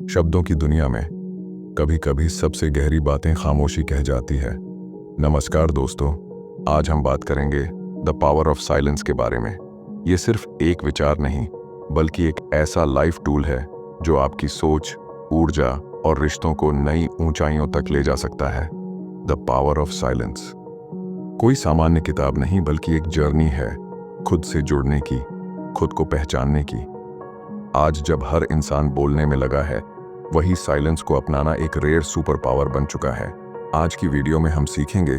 शब्दों की दुनिया में कभी कभी सबसे गहरी बातें खामोशी कह जाती है। नमस्कार दोस्तों, आज हम बात करेंगे द पावर ऑफ साइलेंस के बारे में। ये सिर्फ एक विचार नहीं, बल्कि एक ऐसा लाइफ टूल है जो आपकी सोच, ऊर्जा और रिश्तों को नई ऊंचाइयों तक ले जा सकता है। द पावर ऑफ साइलेंस कोई सामान्य किताब नहीं, बल्कि एक जर्नी है खुद से जुड़ने की, खुद को पहचानने की। आज जब हर इंसान बोलने में लगा है, वही साइलेंस को अपनाना एक रेयर सुपर पावर बन चुका है। आज की वीडियो में हम सीखेंगे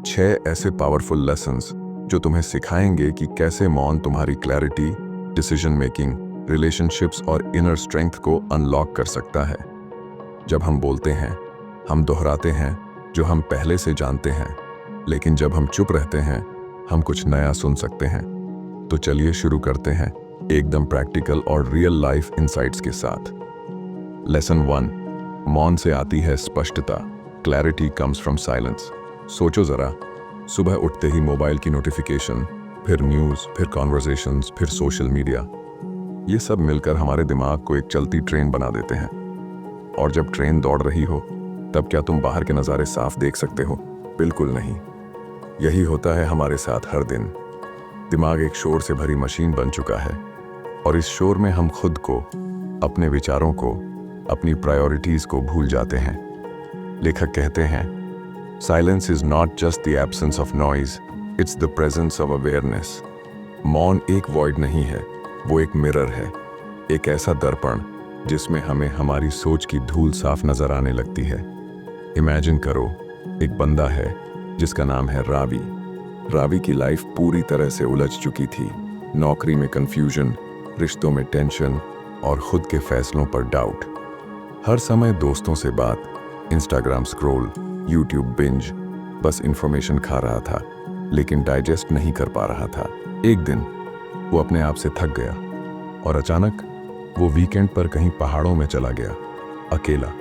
6 ऐसे पावरफुल लेसन्स जो तुम्हें सिखाएंगे कि कैसे मौन तुम्हारी क्लैरिटी, डिसीजन मेकिंग, रिलेशनशिप्स और इनर स्ट्रेंथ को अनलॉक कर सकता है। जब हम बोलते हैं, हम दोहराते हैं जो हम पहले से जानते हैं, लेकिन जब हम चुप रहते हैं, हम कुछ नया सुन सकते हैं। तो चलिए शुरू करते हैं एकदम प्रैक्टिकल और रियल लाइफ इंसाइट्स के साथ। लेसन 1, मौन से आती है स्पष्टता। Clarity comes from silence. सोचो जरा, सुबह उठते ही मोबाइल की नोटिफिकेशन, फिर न्यूज़, फिर कॉन्वर्सेशंस, फिर सोशल मीडिया, ये सब मिलकर हमारे दिमाग को एक चलती ट्रेन बना देते हैं। और जब ट्रेन दौड़ रही हो, तब क्या तुम बाहर के नज़ारे साफ देख सकते हो? बिल्कुल नहीं। यही होता है हमारे साथ हर दिन। दिमाग एक शोर से भरी मशीन बन चुका है, और इस शोर में हम खुद को, अपने विचारों को, अपनी प्रायोरिटीज को भूल जाते हैं। लेखक कहते हैं, silence is not just the absence of noise, it's the presence of awareness. मौन एक वॉइड नहीं है, वो एक मिरर है, एक ऐसा दर्पण जिसमें हमें हमारी सोच की धूल साफ नजर आने लगती है। इमेजिन करो, एक बंदा है जिसका नाम है रावी। रावी की लाइफ पूरी तरह से उलझ चुकी थी। नौकरी में कंफ्यूजन, रिश्तों में टेंशन और खुद के फैसलों पर डाउट। हर समय दोस्तों से बात, इंस्टाग्राम स्क्रॉल, यूट्यूब बिंज, बस इंफॉर्मेशन खा रहा था, लेकिन डाइजेस्ट नहीं कर पा रहा था। एक दिन वो अपने आप से थक गया और अचानक वो वीकेंड पर कहीं पहाड़ों में चला गया, अकेला।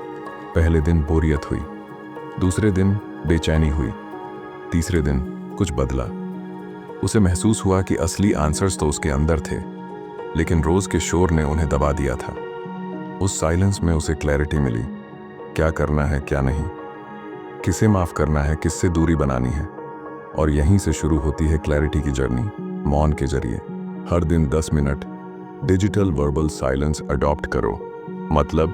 पहले दिन बोरियत हुई, दूसरे दिन बेचैनी हुई, तीसरे दिन कुछ बदला। उसे महसूस हुआ कि असली आंसर्स तो उसके अंदर थे, लेकिन रोज के शोर ने उन्हें दबा दिया था। उस साइलेंस में उसे क्लैरिटी मिली, क्या करना है, क्या नहीं, किसे माफ करना है, किससे दूरी बनानी है। और यहीं से शुरू होती है क्लैरिटी की जर्नी, मौन के जरिए। हर दिन 10 minute digital verbal silence adopt करो। मतलब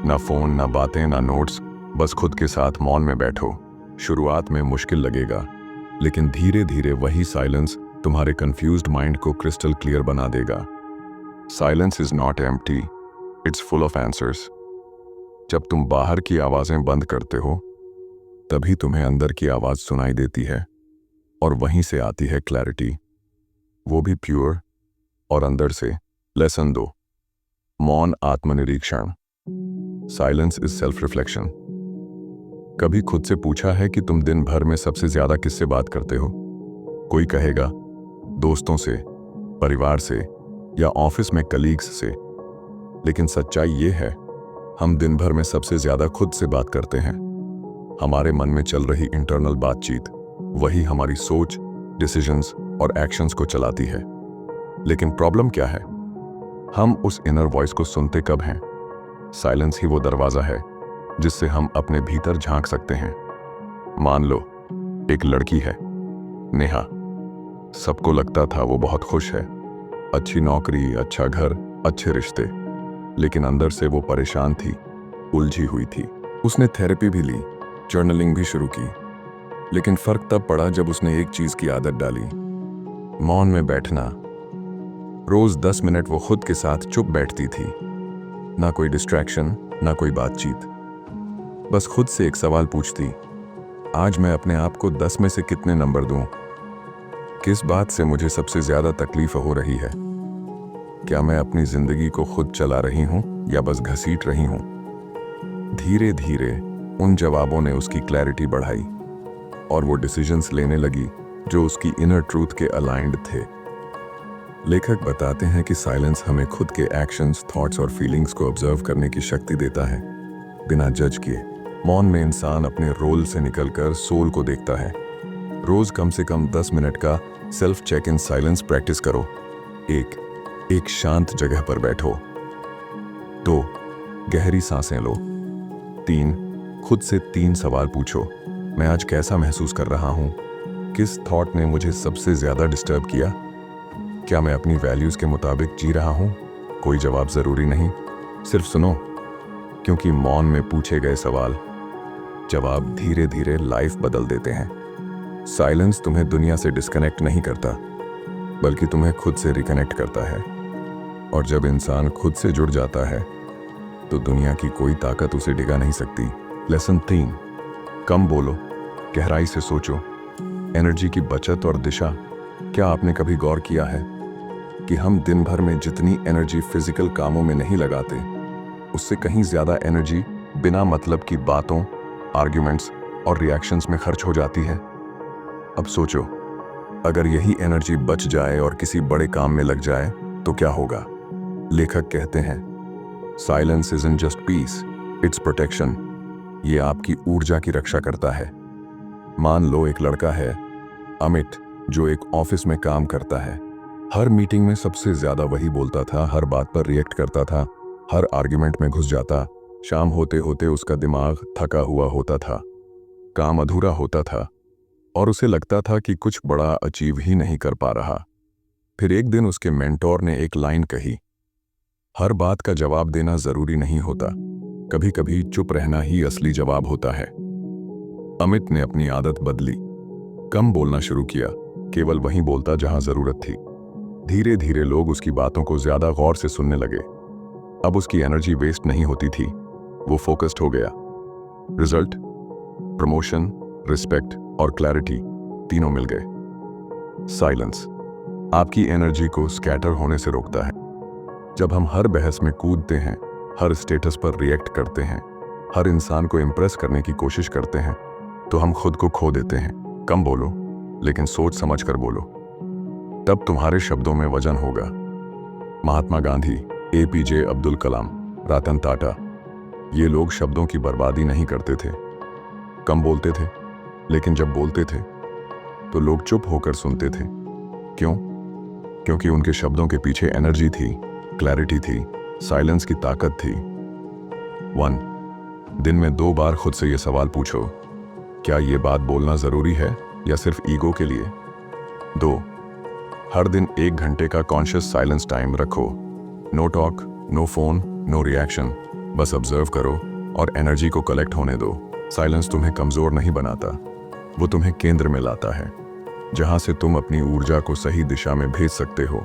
ना फोन, ना बातें, ना नोट्स, बस खुद के साथ मौन में बैठो। शुरुआत में मुश्किल लगेगा, लेकिन धीरे धीरे वही साइलेंस तुम्हारे कंफ्यूज्ड माइंड को क्रिस्टल क्लियर बना देगा। Silence is not empty, it's full of answers. जब तुम बाहर की आवाजें बंद करते हो, तभी तुम्हें अंदर की आवाज सुनाई देती है, और वहीं से आती है क्लैरिटी, वो भी प्योर और अंदर से। लेसन 2, मौन आत्मनिरीक्षण। Silence is self reflection. कभी खुद से पूछा है कि तुम दिन भर में सबसे ज्यादा किससे बात करते हो? कोई कहेगा दोस्तों से, परिवार से, या ऑफिस में कलीग्स से। लेकिन सच्चाई ये है, हम दिन भर में सबसे ज्यादा खुद से बात करते हैं। हमारे मन में चल रही इंटरनल बातचीत, वही हमारी सोच, डिसीजंस और एक्शंस को चलाती है। लेकिन प्रॉब्लम क्या है? हम उस इनर वॉइस को सुनते कब हैं? साइलेंस ही वो दरवाजा है जिससे हम अपने भीतर झांक सकते हैं। मान लो एक लड़की है, नेहा। सबको लगता था वो बहुत खुश है, अच्छी नौकरी, अच्छा घर, अच्छे रिश्ते, लेकिन अंदर से वो परेशान थी, उलझी हुई थी। उसने थेरेपी भी ली, जर्नलिंग भी शुरू की, लेकिन फर्क तब पड़ा जब उसने एक चीज की आदत डाली, मौन में बैठना। रोज 10 मिनट वो खुद के साथ चुप बैठती थी, ना कोई डिस्ट्रैक्शन, ना कोई बातचीत। बस खुद से एक सवाल पूछती, आज मैं अपने आप को 10 में से कितने नंबर दूं? किस बात से मुझे सबसे ज्यादा तकलीफ हो रही है? क्या मैं अपनी जिंदगी को खुद चला रही हूं या बस घसीट रही हूं? धीरे धीरे उन जवाबों ने उसकी क्लैरिटी बढ़ाई, और वो डिसीजंस लेने लगी जो उसकी इनर ट्रूथ के अलाइंड थे। लेखक बताते हैं कि साइलेंस हमें खुद के एक्शंस, थॉट्स और फीलिंग्स को ऑब्जर्व करने की शक्ति देता है, बिना जज किए। मौन में इंसान अपने रोल से निकलकर सोल को देखता है। रोज कम से कम 10 मिनट का self check in silence practice करो। एक शांत जगह पर बैठो। 2, गहरी सांसें लो। 3, खुद से 3 सवाल पूछो। मैं आज कैसा महसूस कर रहा हूँ? किस थॉट ने मुझे सबसे ज़्यादा डिस्टर्ब किया? क्या मैं अपनी वैल्यूज़ के मुताबिक जी रहा हूँ? कोई जवाब ज़रूरी नहीं, सिर्फ सुनो, क्योंकि मौन में पूछे गए सवाल जवाब धीरे धीरे लाइफ बदल देते हैं। साइलेंस तुम्हें दुनिया से डिस्कनेक्ट नहीं करता, बल्कि तुम्हें खुद से रिकनेक्ट करता है। और जब इंसान खुद से जुड़ जाता है तो दुनिया की कोई ताकत उसे डिगा नहीं सकती। लेसन 3, कम बोलो, गहराई से सोचो। एनर्जी की बचत और दिशा। क्या आपने कभी गौर किया है कि हम दिन भर में जितनी एनर्जी फिजिकल कामों में नहीं लगाते, उससे कहीं ज़्यादा एनर्जी बिना मतलब की बातों, आर्ग्यूमेंट्स और रिएक्शंस में खर्च हो जाती है? अब सोचो, अगर यही एनर्जी बच जाए और किसी बड़े काम में लग जाए तो क्या होगा? लेखक कहते हैं, silence isn't just peace, it's protection. ये आपकी ऊर्जा की रक्षा करता है। मान लो एक लड़का है, अमित, जो एक ऑफिस में काम करता है। हर मीटिंग में सबसे ज्यादा वही बोलता था, हर बात पर रिएक्ट करता था, हर आर्ग्यूमेंट में घुस जाता। शाम होते होते उसका दिमाग थका हुआ होता था, काम अधूरा होता था और उसे लगता था कि कुछ बड़ा अचीव ही नहीं कर पा रहा। फिर एक दिन उसके मेंटोर ने एक लाइन कही, हर बात का जवाब देना जरूरी नहीं होता, कभी कभी चुप रहना ही असली जवाब होता है। अमित ने अपनी आदत बदली, कम बोलना शुरू किया, केवल वहीं बोलता जहां जरूरत थी। धीरे धीरे लोग उसकी बातों को ज्यादा गौर से सुनने लगे। अब उसकी एनर्जी वेस्ट नहीं होती थी, वो फोकस्ड हो गया। रिजल्ट, प्रमोशन, रिस्पेक्ट और क्लैरिटी तीनों मिल गए। साइलेंस आपकी एनर्जी को स्कैटर होने से रोकता है। जब हम हर बहस में कूदते हैं, हर स्टेटस पर रिएक्ट करते हैं, हर इंसान को इम्प्रेस करने की कोशिश करते हैं, तो हम खुद को खो देते हैं। कम बोलो, लेकिन सोच समझ कर बोलो, तब तुम्हारे शब्दों में वजन होगा। महात्मा गांधी, APJ अब्दुल कलाम, रतन टाटा, ये लोग शब्दों की बर्बादी नहीं करते थे। कम बोलते थे, लेकिन जब बोलते थे तो लोग चुप होकर सुनते थे। क्यों? क्योंकि उनके शब्दों के पीछे एनर्जी थी, क्लैरिटी थी, साइलेंस की ताकत थी। 1, दिन में 2 बार खुद से ये सवाल पूछो, क्या ये बात बोलना जरूरी है या सिर्फ ईगो के लिए? 2, हर दिन 1 घंटे का कॉन्शियस साइलेंस टाइम रखो। No talk, no phone, no reaction, बस ऑब्जर्व करो और एनर्जी को कलेक्ट होने दो। साइलेंस तुम्हें कमजोर नहीं बनाता, वो तुम्हें केंद्र में लाता है, जहां से तुम अपनी ऊर्जा को सही दिशा में भेज सकते हो,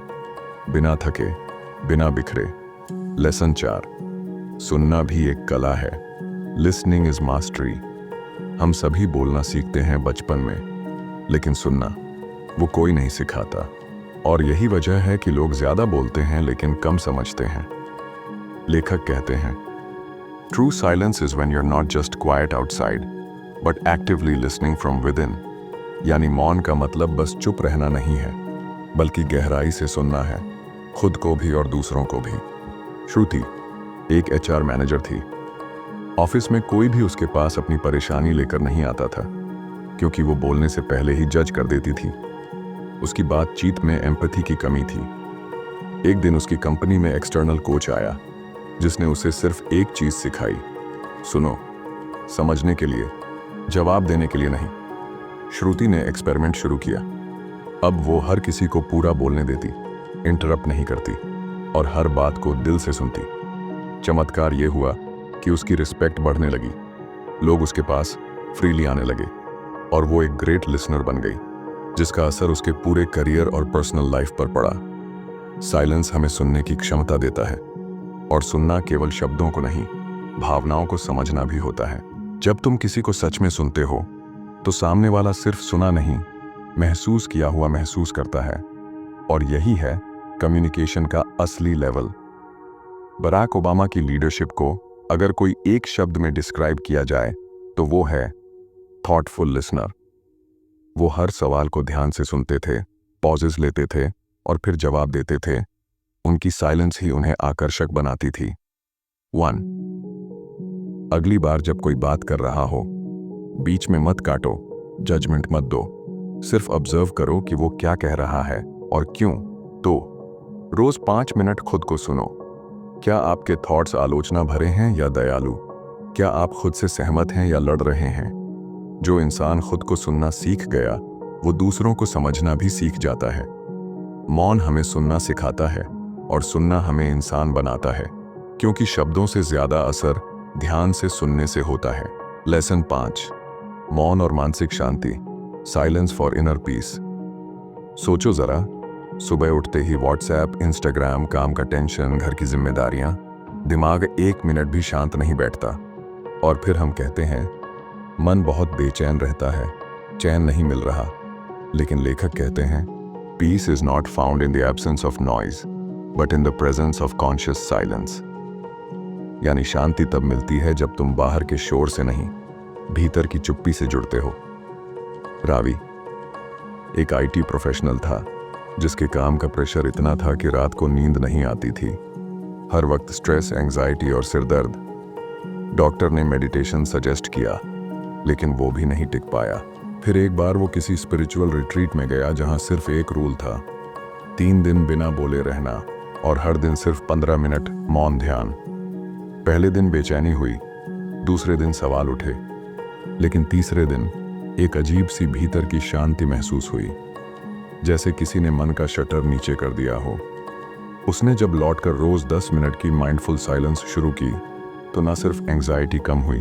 बिना थके, बिना बिखरे। लेसन 4, सुनना भी एक कला है। Listening is mastery. हम सभी बोलना सीखते हैं बचपन में, लेकिन सुनना वो कोई नहीं सिखाता। और यही वजह है कि लोग ज्यादा बोलते हैं लेकिन कम समझते हैं। लेखक कहते हैं, true silence is when you are not just quiet outside but actively listening from within. यानी मौन का मतलब बस चुप रहना नहीं है, बल्कि गहराई से सुनना है, खुद को भी और दूसरों को भी। श्रुति एक HR मैनेजर थी। ऑफिस में कोई भी उसके पास अपनी परेशानी लेकर नहीं आता था, क्योंकि वो बोलने से पहले ही जज कर देती थी। उसकी बातचीत में एम्पैथी की कमी थी। एक दिन उसकी कंपनी में एक्सटर्नल कोच आया, जिसने उसे सिर्फ एक चीज सिखाई, सुनो, समझने के लिए, जवाब देने के लिए नहीं। श्रुति ने एक्सपेरिमेंट शुरू किया। अब वो हर किसी को पूरा बोलने देती, इंटरप्ट नहीं करती और हर बात को दिल से सुनती। चमत्कार ये हुआ कि उसकी रिस्पेक्ट बढ़ने लगी, लोग उसके पास फ्रीली आने लगे और वो एक ग्रेट लिसनर बन गई, जिसका असर उसके पूरे करियर और पर्सनल लाइफ पर पड़ा। साइलेंस हमें सुनने की क्षमता देता है, और सुनना केवल शब्दों को नहीं, भावनाओं को समझना भी होता है। जब तुम किसी को सच में सुनते हो तो सामने वाला सिर्फ सुना नहीं, महसूस किया हुआ महसूस करता है, और यही है कम्युनिकेशन का असली लेवल। बराक ओबामा की लीडरशिप को अगर कोई एक शब्द में डिस्क्राइब किया जाए तो वो है थॉटफुल लिसनर। वो हर सवाल को ध्यान से सुनते थे, पॉजेस लेते थे और फिर जवाब देते थे। उनकी साइलेंस ही उन्हें आकर्षक बनाती थी। 1, अगली बार जब कोई बात कर रहा हो, बीच में मत काटो, जजमेंट मत दो, सिर्फ ऑब्जर्व करो कि वो क्या कह रहा है और क्यों। 2, रोज 5 मिनट खुद को सुनो। क्या आपके थॉट्स आलोचना भरे हैं या दयालु? क्या आप खुद से सहमत हैं या लड़ रहे हैं? जो इंसान खुद को सुनना सीख गया, वो दूसरों को समझना भी सीख जाता है। मौन हमें सुनना सिखाता है और सुनना हमें इंसान बनाता है, क्योंकि शब्दों से ज्यादा असर ध्यान से सुनने से होता है। लेसन 5, मौन और मानसिक शांति, साइलेंस फॉर इनर पीस। सोचो जरा, सुबह उठते ही व्हाट्सएप, इंस्टाग्राम, काम का टेंशन, घर की जिम्मेदारियां, दिमाग 1 मिनट भी शांत नहीं बैठता। और फिर हम कहते हैं मन बहुत बेचैन रहता है, चैन नहीं मिल रहा। लेकिन लेखक कहते हैं peace is not found in the absence of noise but in the presence of conscious silence. यानी शांति तब मिलती है जब तुम बाहर के शोर से नहीं, भीतर की चुप्पी से जुड़ते हो। रावी एक आईटी प्रोफेशनल था जिसके काम का प्रेशर इतना था कि रात को नींद नहीं आती थी। हर वक्त स्ट्रेस, एंजाइटी और सिरदर्द। डॉक्टर ने मेडिटेशन सजेस्ट किया, लेकिन वो भी नहीं टिक पाया। फिर एक बार वो किसी स्पिरिचुअल रिट्रीट में गया जहां सिर्फ एक रूल था, 3 दिन बिना बोले रहना और हर दिन सिर्फ 15 मिनट मौन ध्यान। पहले दिन बेचैनी हुई, दूसरे दिन सवाल उठे, लेकिन तीसरे दिन एक अजीब सी भीतर की शांति महसूस हुई, जैसे किसी ने मन का शटर नीचे कर दिया हो। उसने जब लौटकर रोज 10 मिनट की माइंडफुल साइलेंस शुरू की, तो न सिर्फ एंजाइटी कम हुई,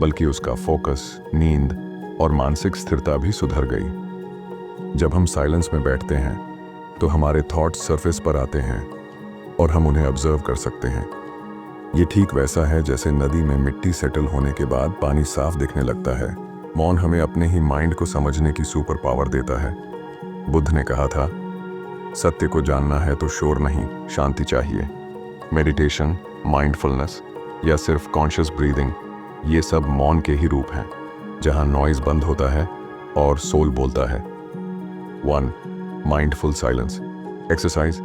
बल्कि उसका फोकस, नींद और मानसिक स्थिरता भी सुधर गई। जब हम साइलेंस में बैठते हैं तो हमारे थॉट्स सरफेस पर आते हैं और हम उन्हें ऑब्जर्व कर सकते हैं। ये ठीक वैसा है जैसे नदी में मिट्टी सेटल होने के बाद पानी साफ दिखने लगता है। मौन हमें अपने ही माइंड को समझने की सुपर पावर देता है। बुद्ध ने कहा था, सत्य को जानना है तो शोर नहीं, शांति चाहिए। मेडिटेशन, माइंडफुलनेस या सिर्फ कॉन्शियस ब्रीदिंग, ये सब मौन के ही रूप हैं, जहां नॉइज बंद होता है और सोल बोलता है। 1. Mindful silence exercise.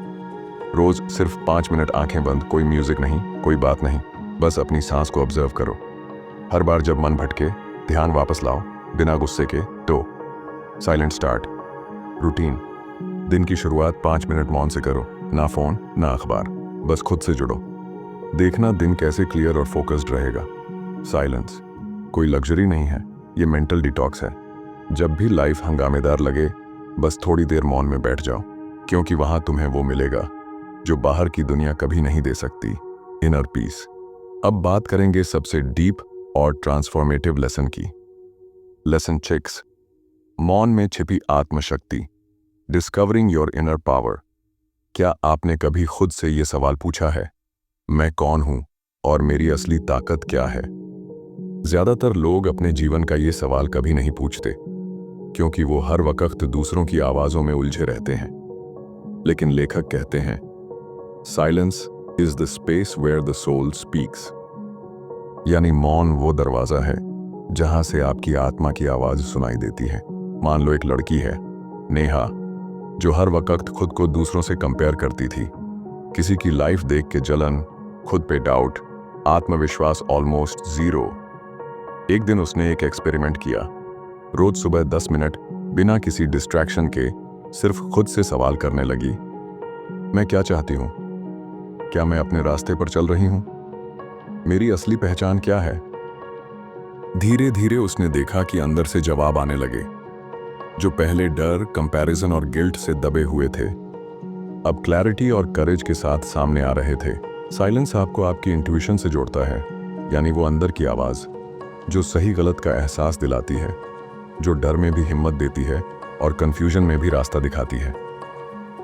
रोज सिर्फ 5 मिनट आंखें बंद, कोई म्यूजिक नहीं, कोई बात नहीं, बस अपनी सांस को ऑब्जर्व करो। हर बार जब मन भटके, ध्यान वापस लाओ, बिना गुस्से के। 2. Silent start routine. दिन की शुरुआत 5 मिनट मौन से करो, ना फोन ना अखबार, बस खुद से जुड़ो। देखना दिन कैसे क्लियर और फोकस्ड रहेगा। साइलेंस कोई लग्जरी नहीं है, ये मेंटल डिटॉक्स है। जब भी लाइफ हंगामेदार लगे, बस थोड़ी देर मौन में बैठ जाओ, क्योंकि वहां तुम्हें वो मिलेगा जो बाहर की दुनिया कभी नहीं दे सकती, इनर पीस। अब बात करेंगे सबसे डीप और ट्रांसफॉर्मेटिव लेसन की। लेसन 6, मौन में छिपी आत्मशक्ति, डिस्कवरिंग योर इनर पावर। क्या आपने कभी खुद से ये सवाल पूछा है, मैं कौन हूं और मेरी असली ताकत क्या है? ज्यादातर लोग अपने जीवन का ये सवाल कभी नहीं पूछते, क्योंकि वो हर वक्त दूसरों की आवाजों में उलझे रहते हैं। लेकिन लेखक कहते हैं, silence is the space where the soul speaks. यानी मौन वो दरवाजा है जहां से आपकी आत्मा की आवाज सुनाई देती है। मान लो एक लड़की है, नेहा, जो हर वक्त खुद को दूसरों से कंपेयर करती थी। किसी की लाइफ देख के जलन, खुद पे डाउट, आत्मविश्वास ऑलमोस्ट 0। एक दिन उसने एक एक्सपेरिमेंट किया। रोज सुबह 10 मिनट बिना किसी डिस्ट्रैक्शन के सिर्फ खुद से सवाल करने लगी, मैं क्या चाहती हूं? क्या मैं अपने रास्ते पर चल रही हूं? मेरी असली पहचान क्या है? धीरे धीरे उसने देखा कि अंदर से जवाब आने लगे। जो पहले डर, कंपैरिजन और गिल्ट से दबे हुए थे, अब क्लैरिटी और करेज के साथ सामने आ रहे थे। साइलेंस आपको आपकी इंट्यूशन से जोड़ता है, यानी वो अंदर की आवाज जो सही गलत का एहसास दिलाती है, जो डर में भी हिम्मत देती है और कंफ्यूजन में भी रास्ता दिखाती है।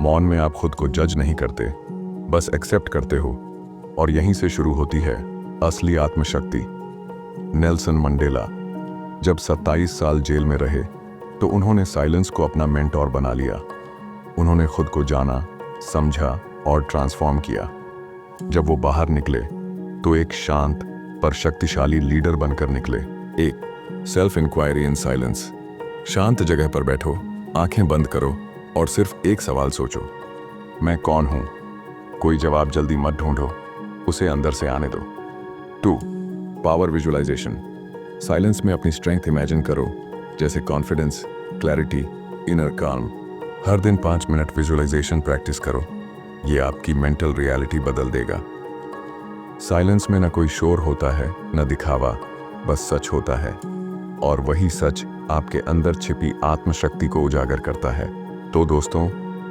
मौन में आप खुद को जज नहीं करते, बस एक्सेप्ट करते हो, और यहीं से शुरू होती है असली आत्मशक्ति। नेल्सन मंडेला जब 27 साल जेल में रहे, तो उन्होंने साइलेंस को अपना मेंटोर बना लिया। उन्होंने खुद को जाना, समझा और ट्रांसफॉर्म किया। जब वो बाहर निकले तो एक शांत पर शक्तिशाली लीडर बनकर निकले। एक सेल्फ इंक्वायरी इन साइलेंस। शांत जगह पर बैठो, आंखें बंद करो और सिर्फ एक सवाल सोचो, मैं कौन हूं? कोई जवाब जल्दी मत ढूंढो, उसे अंदर से आने दो। 2. Power visualisation. साइलेंस में अपनी स्ट्रेंथ इमेजिन करो, जैसे कॉन्फिडेंस, क्लैरिटी, इनर काम। हर दिन 5 मिनट विजुअलाइजेशन प्रैक्टिस करो, ये आपकी मेंटल रियलिटी बदल देगा। साइलेंस में न कोई शोर होता है, न दिखावा, बस सच होता है। और वही सच आपके अंदर छिपी आत्मशक्ति को उजागर करता है। तो दोस्तों,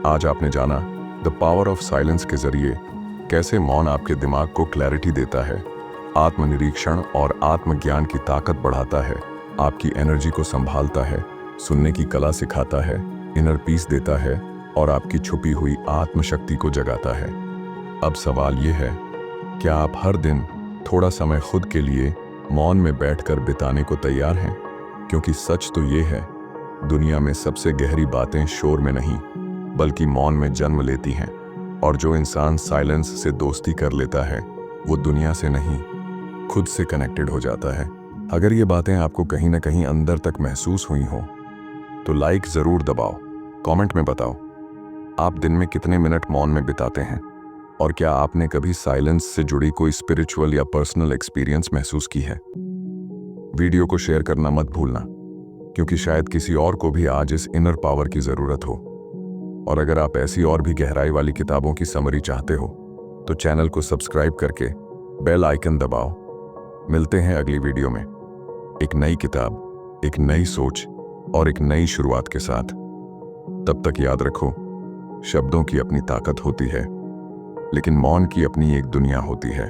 आज आपने जाना द पावर ऑफ साइलेंस के जरिए कैसे मौन आपके दिमाग को क्लैरिटी देता है, आत्मनिरीक्षण और आत्मज्ञान की ताकत बढ़ाता है, आपकी एनर्जी को संभालता है, सुनने की कला सिखाता है, इनर पीस देता है और आपकी छुपी हुई आत्मशक्ति को जगाता है। अब सवाल ये है, क्या आप हर दिन थोड़ा समय खुद के लिए मौन में बैठकर बिताने को तैयार हैं? क्योंकि सच तो ये है, दुनिया में सबसे गहरी बातें शोर में नहीं बल्कि मौन में जन्म लेती हैं। और जो इंसान साइलेंस से दोस्ती कर लेता है वो दुनिया से नहीं, खुद से कनेक्टेड हो जाता है। अगर ये बातें आपको कहीं ना कहीं अंदर तक महसूस हुई हों तो लाइक ज़रूर दबाओ, कमेंट में बताओ आप दिन में कितने मिनट मौन में बिताते हैं, और क्या आपने कभी साइलेंस से जुड़ी कोई स्पिरिचुअल या पर्सनल एक्सपीरियंस महसूस की है। वीडियो को शेयर करना मत भूलना, क्योंकि शायद किसी और को भी आज इस इनर पावर की ज़रूरत हो। और अगर आप ऐसी और भी गहराई वाली किताबों की समरी चाहते हो तो चैनल को सब्सक्राइब करके बेल आइकन दबाओ। मिलते हैं अगली वीडियो में एक नई किताब, एक नई सोच और एक नई शुरुआत के साथ। तब तक याद रखो, शब्दों की अपनी ताकत होती है, लेकिन मौन की अपनी एक दुनिया होती है।